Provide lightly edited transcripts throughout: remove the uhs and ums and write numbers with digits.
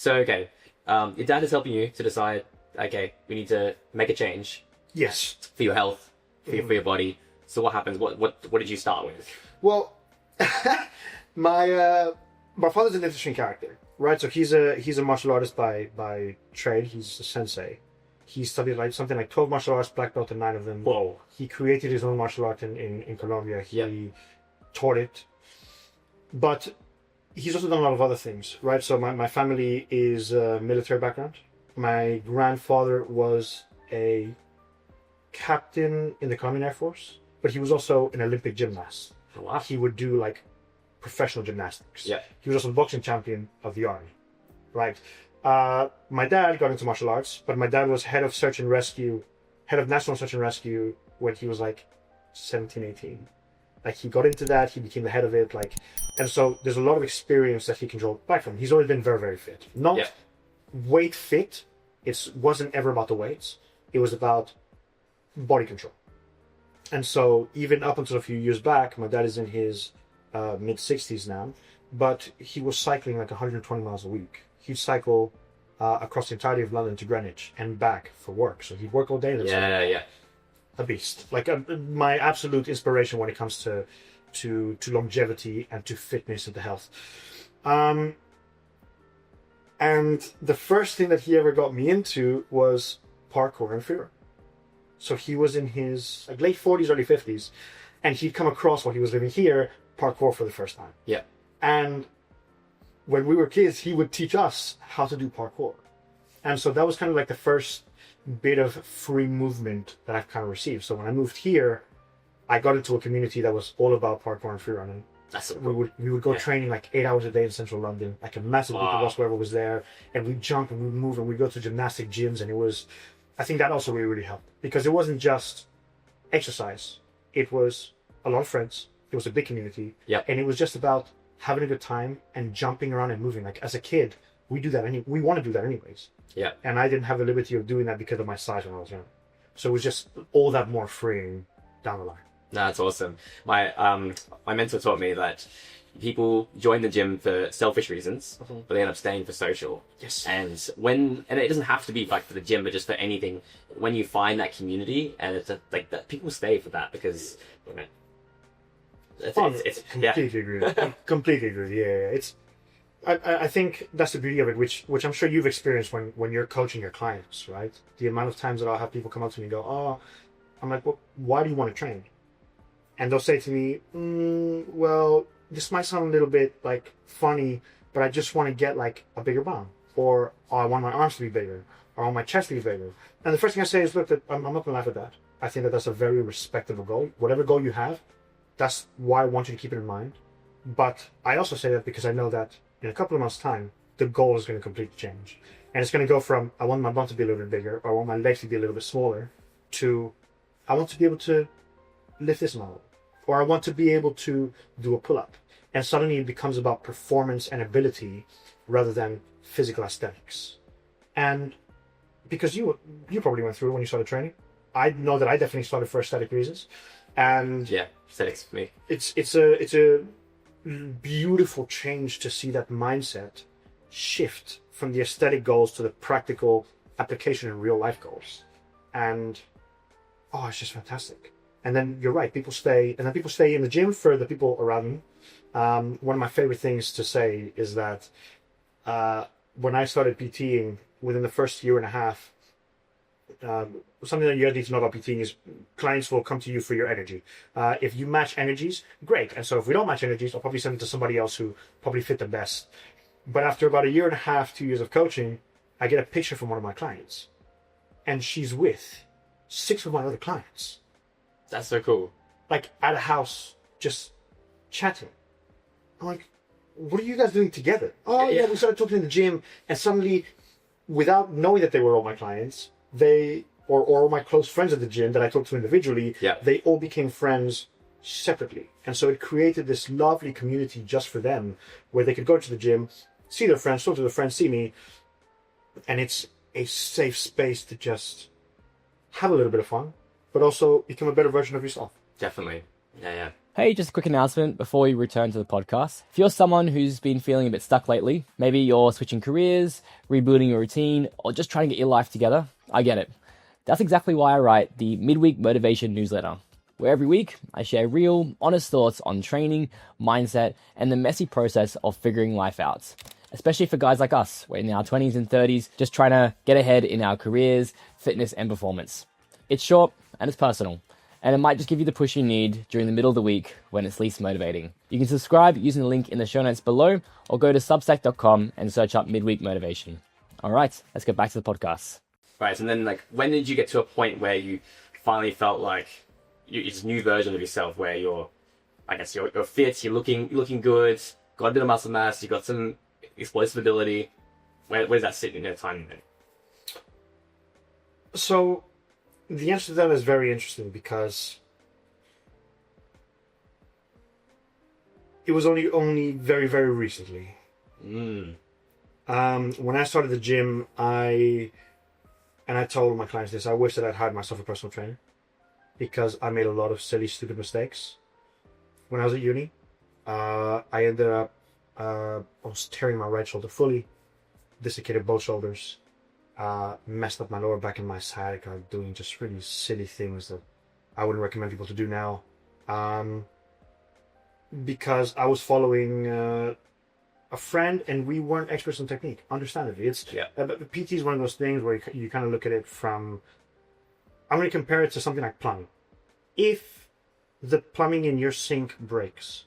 So, okay, your dad is helping you to decide, okay, we need to make a change. Yes. For your health, for your body. So what happens? What did you start with? Well, my father's an interesting character, right? So he's a martial artist by trade. He's a sensei. He studied like something like 12 martial arts, black belt in 9 of them. Whoa. He created his own martial art in Colombia. He taught it. But he's also done a lot of other things, right? So my family is a military background. My grandfather was a captain in the Colombian Air Force, but he was also an Olympic gymnast. Wow. He would do like professional gymnastics. Yeah. He was also the boxing champion of the army, right? My dad got into martial arts, but my dad was head of national search and rescue when he was like 17, 18. Like he got into that, he became the head of it, like, and so there's a lot of experience that he can draw back from. He's always been very, very fit. Not weight fit. It wasn't ever about the weights. It was about body control. And so even up until a few years back, my dad is in his mid 60s now, but he was cycling like 120 miles a week. He'd cycle across the entirety of London to Greenwich and back for work. So he'd work all day. A beast. Like my absolute inspiration when it comes to longevity and to fitness and to health. And the first thing that he ever got me into was parkour and freerun. So he was in his like late 40s, early 50s, and he'd come across while he was living here, parkour for the first time. Yeah. And when we were kids, he would teach us how to do parkour. And so that was kind of like the first bit of free movement that I've kind of received. So when I moved here, I got into a community that was all about parkour and freerun. And that's so cool. we would go training like 8 hours a day in central London, like a massive group of us, whoever was there, and we'd jump and we'd move and we'd go to gymnastic gyms. And it was, I think that also really helped, because it wasn't just exercise. It was a lot of friends. It was a big community. And it was just about having a good time and jumping around and moving. Like as a kid, we want to do that anyways. Yeah. And I didn't have the liberty of doing that because of my size when I was young. So it was just all that more freeing down the line. That's awesome. My mentor taught me that people join the gym for selfish reasons, but they end up staying for social. Yes. And it doesn't have to be like for the gym, but just for anything. When you find that community, and it's like that, people stay for that because it's completely agree. Completely agree. Yeah. I think that's the beauty of it, which I'm sure you've experienced when you're coaching your clients, right? The amount of times that I'll have people come up to me and go, "Oh," I'm like, "Well, why do you want to train?" And they'll say to me, "Well, this might sound a little bit like funny, but I just want to get like a bigger bum, or I want my arms to be bigger, or I want my chest to be bigger." And the first thing I say is, "Look, I'm not going to laugh at that. I think that that's a very respectable goal. Whatever goal you have, that's why I want you to keep it in mind." But I also say that because I know that in a couple of months' time, the goal is going to completely change. And it's going to go from, I want my bum to be a little bit bigger, or I want my legs to be a little bit smaller, to, I want to be able to lift this amount, or I want to be able to do a pull-up. And suddenly it becomes about performance and ability rather than physical aesthetics. And because you probably went through it when you started training. I know that I definitely started for aesthetic reasons. And yeah, aesthetics for me. It's a beautiful change to see that mindset shift from the aesthetic goals to the practical application in real life goals. And it's just fantastic. And then you're right, people stay in the gym for the people around them. One of my favorite things to say is that when I started PTing, within the first year and a half, something that you need to know about PTing is clients will come to you for your energy. If you match energies, great. And so if we don't match energies, I'll probably send it to somebody else who probably fit the best. But after about a year and a half, 2 years of coaching, I get a picture from one of my clients. And she's with 6 of my other clients. That's so cool. Like at a house, just chatting. I'm like, what are you guys doing together? Oh, yeah, we started talking in the gym. And suddenly, without knowing that they were all my clients, or my close friends at the gym that I talked to individually, they all became friends separately. And so it created this lovely community just for them, where they could go to the gym, see their friends, talk to their friends, see me, and it's a safe space to just have a little bit of fun, but also become a better version of yourself. Definitely. Yeah. Hey, just a quick announcement before we return to the podcast. If you're someone who's been feeling a bit stuck lately, maybe you're switching careers, rebooting your routine, or just trying to get your life together, I get it. That's exactly why I write the Midweek Motivation newsletter, where every week I share real, honest thoughts on training, mindset, and the messy process of figuring life out. Especially for guys like us, we're in our 20s and 30s, just trying to get ahead in our careers, fitness, and performance. It's short and it's personal, and it might just give you the push you need during the middle of the week when it's least motivating. You can subscribe using the link in the show notes below, or go to substack.com and search up Midweek Motivation. All right, let's get back to the podcast. Right, and then when did you get to a point where you finally felt like it's a new version of yourself, where you're fit, you're looking good, got a bit of muscle mass, you got some explosive ability. Where does that sit in your time then? So the answer to that is very interesting, because it was only very, very recently. When I started the gym, I told my clients this, I wish that I'd hired myself a personal trainer, because I made a lot of silly, stupid mistakes. When I was at uni, I ended up, I was tearing my right shoulder fully, dislocated both shoulders, messed up my lower back and my sciatica, doing just really silly things that I wouldn't recommend people to do now. Because I was following a friend, and we weren't experts in technique, understandably. PT is one of those things where you kind of look at it from, I'm going to compare it to something like plumbing. If the plumbing in your sink breaks,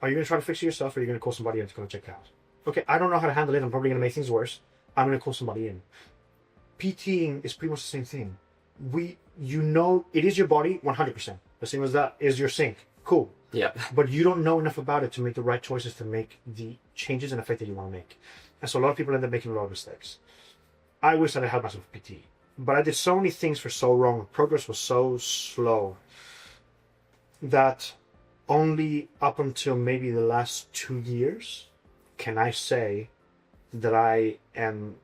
are you going to try to fix it yourself, or are you going to call somebody in to come and check it out? Okay, I don't know how to handle it, I'm probably going to make things worse, I'm going to call somebody in. PTing is pretty much the same thing. It is your body 100%. The same as that is your sink. Cool. Yeah. But you don't know enough about it to make the right choices, to make the changes and effect that you want to make. And so a lot of people end up making a lot of mistakes. I wish that I had myself a PT. But I did so many things for so long. Progress was so slow that only up until maybe the last 2 years can I say that I am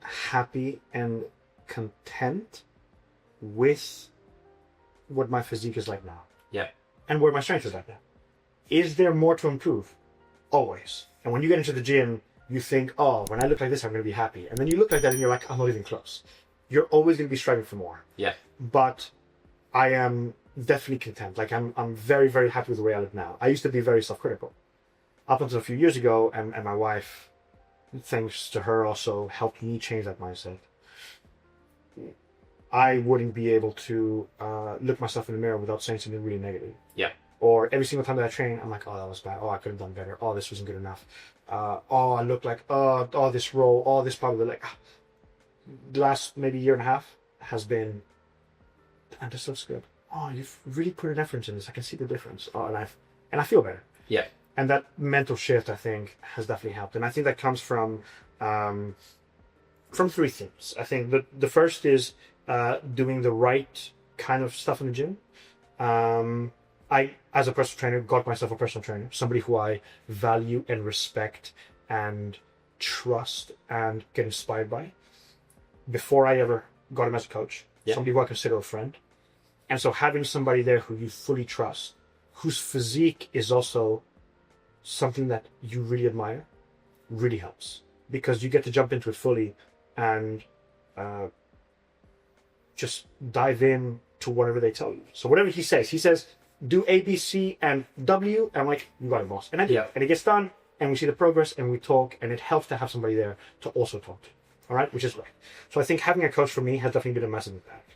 happy and content with what my physique is like now. Yeah. And where my strength is like now. Is there more to improve? Always. And when you get into the gym, you think, oh, when I look like this, I'm going to be happy. And then you look like that and you're like, I'm not even close. You're always going to be striving for more. Yeah. But I am definitely content. Like, I'm very, very happy with the way I look now. I used to be very self-critical. Up until a few years ago, and my wife, thanks to her, also helped me change that mindset. I wouldn't be able to look myself in the mirror without saying something really negative. Yeah. Or every single time that I train, I'm like, oh, that was bad. Oh, I could have done better. Oh, this wasn't good enough. Oh, I look like, oh, this roll, oh, this part of the leg. The last maybe year and a half has been, and this looks good. Oh, you've really put an effort in this. I can see the difference. Oh, and I feel better. Yeah. And that mental shift, I think, has definitely helped. And I think that comes from three things. I think the first is doing the right kind of stuff in the gym. I, as a personal trainer, got myself a personal trainer, somebody who I value and respect and trust and get inspired by. Before I ever got him as a coach, somebody who I consider a friend. And so having somebody there who you fully trust, whose physique is also something that you really admire, really helps. Because you get to jump into it fully and just dive in to whatever they tell you. So whatever he says, do A, B, C, and W, and I'm like, you got it, boss. And I do. Yeah. And it gets done, and we see the progress, and we talk, and it helps to have somebody there to also talk to. All right, which is right. So I think having a coach for me has definitely been a massive impact.